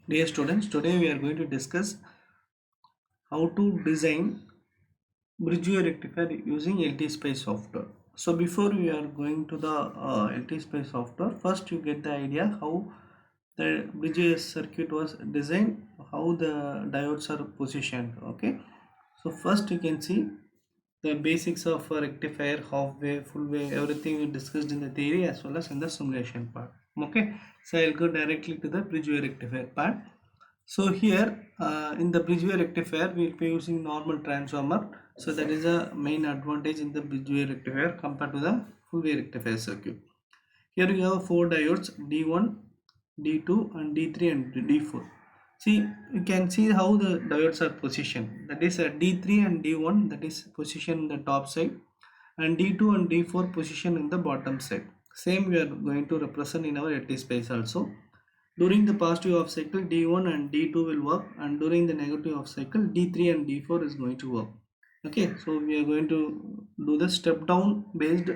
Dear students, today we are going to discuss how to design Bridgeway rectifier using LT-Spice software. So before we are going to the LT-Spice software, first you get the idea how the Bridgeway circuit was designed, how the diodes are positioned. Okay, so first you can see the basics of a rectifier, half wave, full wave, everything we discussed in the theory as well as in the simulation part. Okay, so I'll go directly to the Bridgeway rectifier part. So here in the Bridgeway rectifier we will be using normal transformer. So that is a main advantage in the Bridgeway rectifier compared to the full wave rectifier circuit. Here you have four diodes D1, D2 and D3 and D4. See, you can see how the diodes are positioned. That is D3 and D1, that is positioned in the top side, and D2 and D4 position in the bottom side. Same we are going to represent in our LT space also. During the positive half cycle, D1 and D2 will work, and during the negative half cycle, D3 and D4 is going to work. Okay, so we are going to do the step down based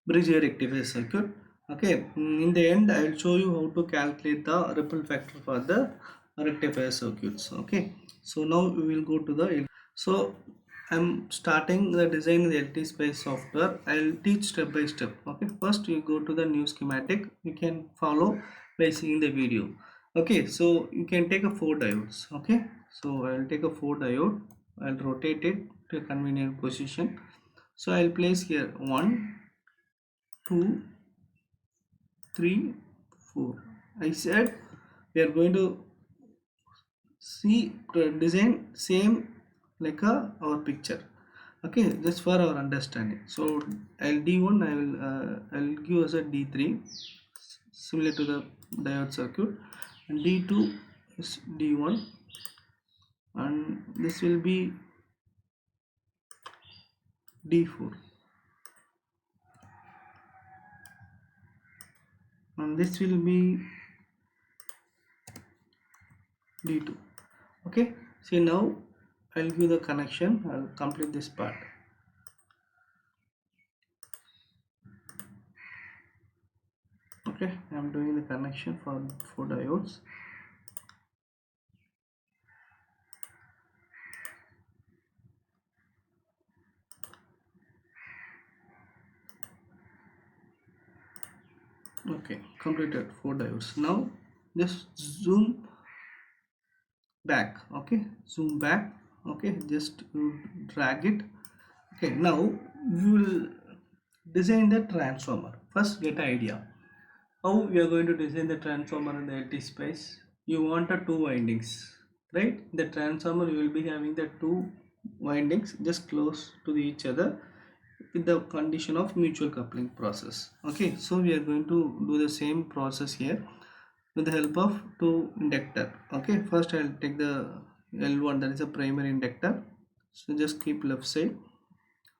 bridge rectifier circuit. Okay, in the end I will show you how to calculate the ripple factor for the rectifier circuits. Okay, so now we will go to the so I'm starting the design in the LT space software. I'll teach step by step. Okay, first you go to the new schematic. You can follow by seeing the video. Okay, so you can take a four diodes. Okay, so I'll take a four diode. I'll rotate it to a convenient position. So I'll place here one, two, 3, 4. I said we are going to see design same like our picture. Okay, just for our understanding. So I'll D1, I'll give as a D3 similar to the diode circuit, and D2 is D1, and this will be D4, and this will be D2. Okay, see now I'll give the connection. I'll complete this part. Okay, I'm doing the connection for four diodes. Okay, completed four diodes. Now just zoom back. Okay, zoom back. Okay, just drag it. Okay, now we will design the transformer. First get idea how we are going to design the transformer in the LT space. You want a two windings, right? The transformer you will be having the two windings just close to each other with the condition of mutual coupling process. Okay, so we are going to do the same process here with the help of two inductor. Okay, first I'll take the L1, that is a primary inductor, so just keep left side.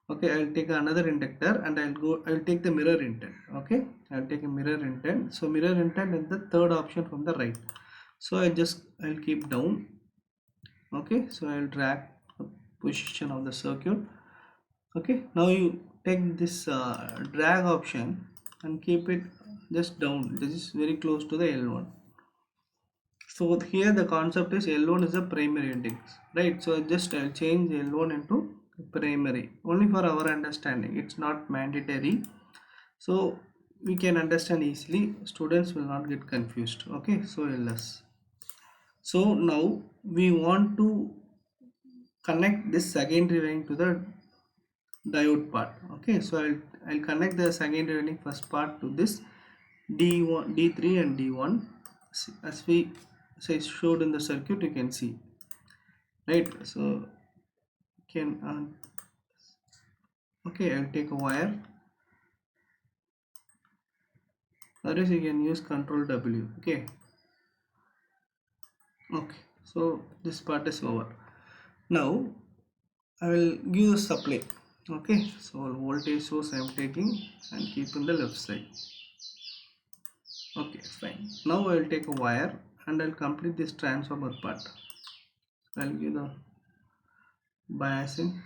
Okay, I'll take another inductor and I'll take the mirror intent. Okay, I'll take a mirror intent. So mirror intent and the third option from the right. So I'll keep down. Okay, so I'll drag the position of the circuit. Okay, now you take this drag option and keep it just down. This is very close to the L1. So here the concept is L1 is a primary index, right? So just I'll change L1 into primary only for our understanding. It's not mandatory, so we can understand easily. Students will not get confused. Okay, so LS. So now we want to connect this secondary winding to the diode part. Okay, so I'll connect the secondary winding first part to this D1, D3 and D1 as we say showed in the circuit. You can see, right? So you can okay, I'll take a wire, otherwise you can use control W. Okay, okay, so this part is over. Now I will give a supply. Okay, so voltage source I am taking and keep in the left side. Okay, fine. Now I will take a wire and I'll complete this transformer part. I'll give the biasing.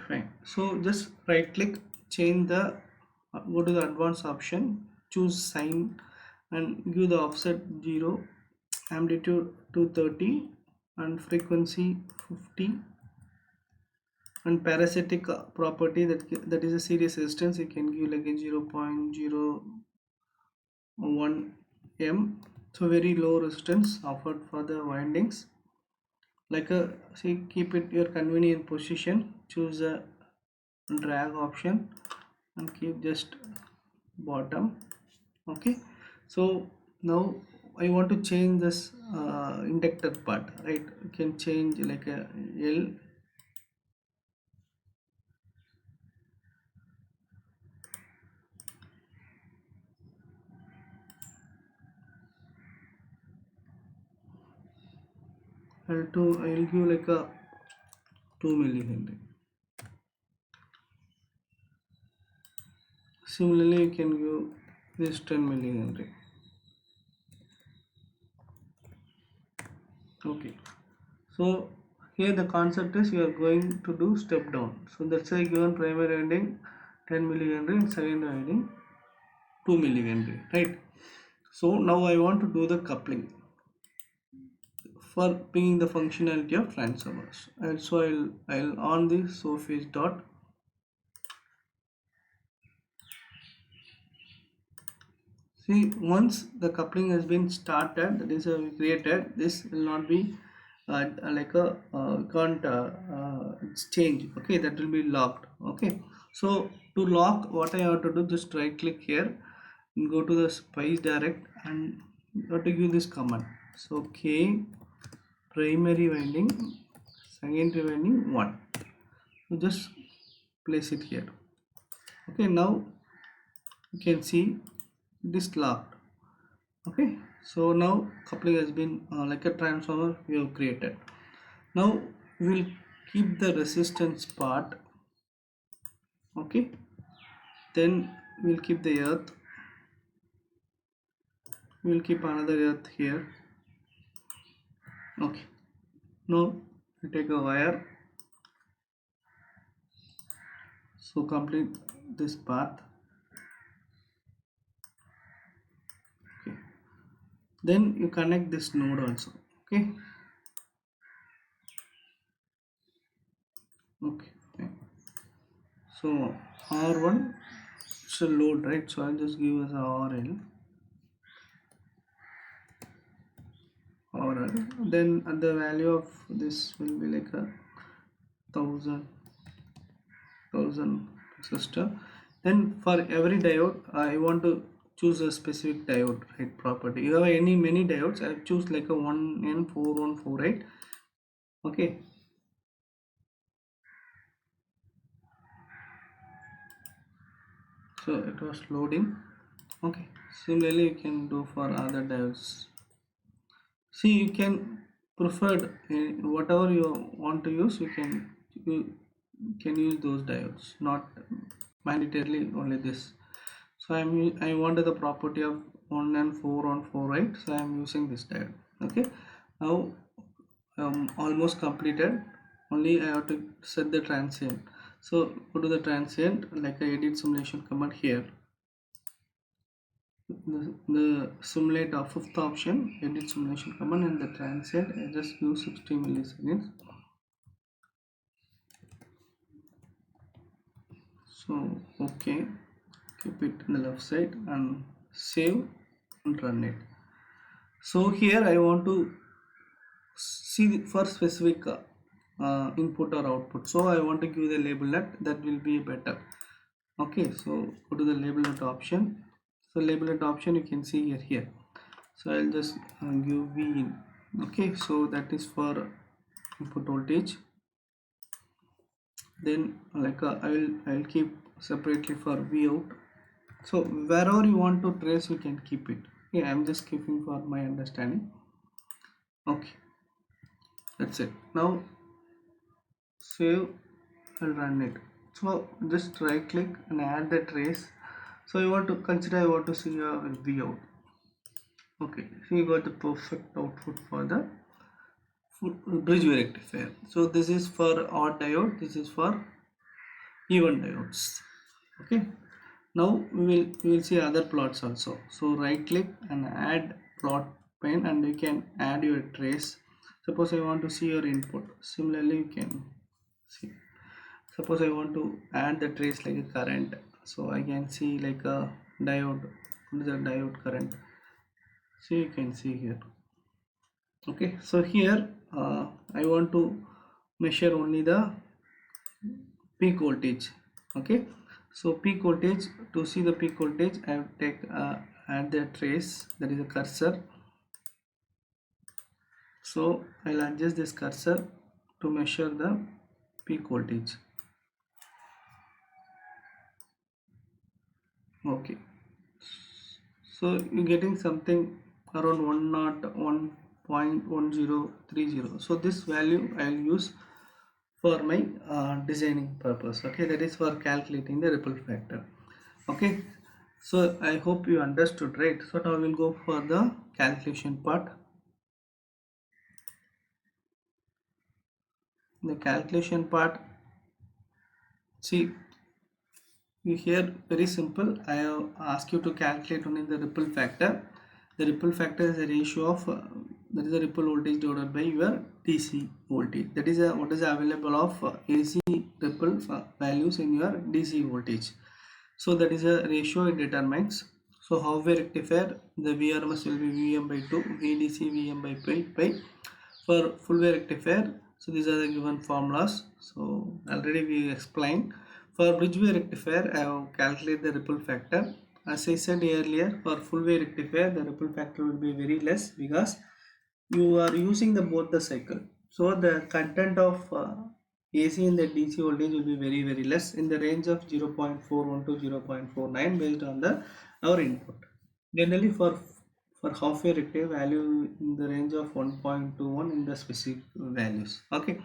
fine. So just right click, change the go to the advanced option, choose sign, and give the offset 0, amplitude 230, and frequency 50, and parasitic property, that is a series resistance, you can give like a 0.01 m. So very low resistance offered for the windings, like a, see, keep it your convenient position, choose a drag option and keep just bottom. Okay, so now I want to change this inductor part, right? You can change like a L2, I'll give like a 2 millihenry. Similarly you can give this 10 millihenry. Okay, so here the concept is you are going to do step down, so that's why given primary winding 10 millihenry and secondary winding 2 millihenry, right? So now I want to do the coupling for pinging the functionality of transformers, and so I'll on the surface dot. See, once the coupling has been started, that is created, this will not be like a can't it's change. Okay, that will be locked. Okay, so to lock, what I have to do, just right click here and go to the spice direct, and you have to give this command. So K primary winding, secondary winding 1. So just place it here. Okay, now you can see this locked. Okay, so now coupling has been like a transformer we have created. Now we will keep the resistance part. Okay, then we will keep the earth, we will keep another earth here. Okay, now we take a wire, so complete this path. Okay, then you connect this node also. Okay, okay, fine. So R1, it's a load, right? So I'll just give us a RL, then the value of this will be like a thousand resistor. Then for every diode I want to choose a specific diode, right? Property, you have many diodes, I choose like a 1N4148. Okay, so it was loading. Okay, similarly you can do for other diodes. See, you can prefer whatever you want to use, you can use those diodes, not mandatorily only this. So I wanted the property of 1N4148, so I am using this diode. Okay, now almost completed, only I have to set the transient. So go to the transient, like I edit simulation command here, the simulate of fifth option, edit simulation command, and the transient I just use 60 milliseconds. So okay, keep it in the left side and save and run it. So here I want to see for specific input or output, so I want to give the label that will be better. Okay, so go to the label net option. So label net option you can see here. So I'll just give V in. Okay, so that is for input voltage. Then like I'll keep separately for V out. So wherever you want to trace, you can keep it. Okay, I'm just keeping for my understanding. Okay, that's it. Now save and run it. So just right click and add the trace. So you want to consider, I want to see a V out. Okay, so you got the perfect output for the bridge rectifier. So this is for odd diode, this is for even diodes. Okay, now we will see other plots also. So right click and add plot pane, and you can add your trace. Suppose I want to see your input. Similarly, you can see. Suppose I want to add the trace like a current, so I can see like a diode. What is a diode current? So you can see here. Okay, so here I want to measure only the peak voltage. Okay, so peak voltage, to see the peak voltage I have take add the trace, that is a cursor. So I'll adjust this cursor to measure the peak voltage. Okay, so you're getting something around 101.1030. so this value I'll use for my designing purpose. Okay, that is for calculating the ripple factor. Okay, so I hope you understood, right? So now we'll go for the calculation part. The calculation part, see, here very simple. I have asked you to calculate only the ripple factor. The ripple factor is a ratio of that is a ripple voltage divided by your DC voltage. That is what is available of AC ripple values in your DC voltage. So that is a ratio it determines. So how we rectifier, the VRMS will be Vm by 2, VDC Vm by pi. For full wave rectifier, so these are the given formulas. So already we explained. For bridge wave rectifier, I have calculated the ripple factor. As I said earlier, for full wave rectifier the ripple factor will be very less because you are using the both the cycle. So the content of AC in the DC voltage will be very less, in the range of 0.41 to 0.49 based on the our input. Generally for half wave rectifier value in the range of 1.21 in the specific values. Okay,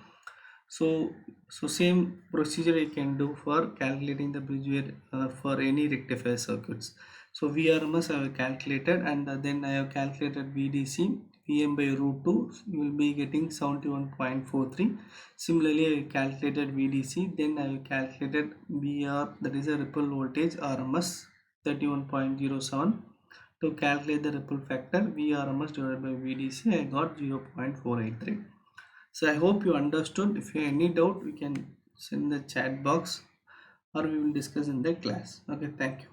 so same procedure you can do for calculating the bridge wave for any rectifier circuits. So VRMS I have calculated, and then I have calculated VDC Vm by root 2, you will be getting 71.43. Similarly I calculated VDC, then I have calculated VR, that is a ripple voltage RMS 31.07. To calculate the ripple factor VRMS divided by VDC, I got 0.483. So I hope you understood. If you have any doubt, we can send the chat box or we will discuss in the class. Okay, thank you.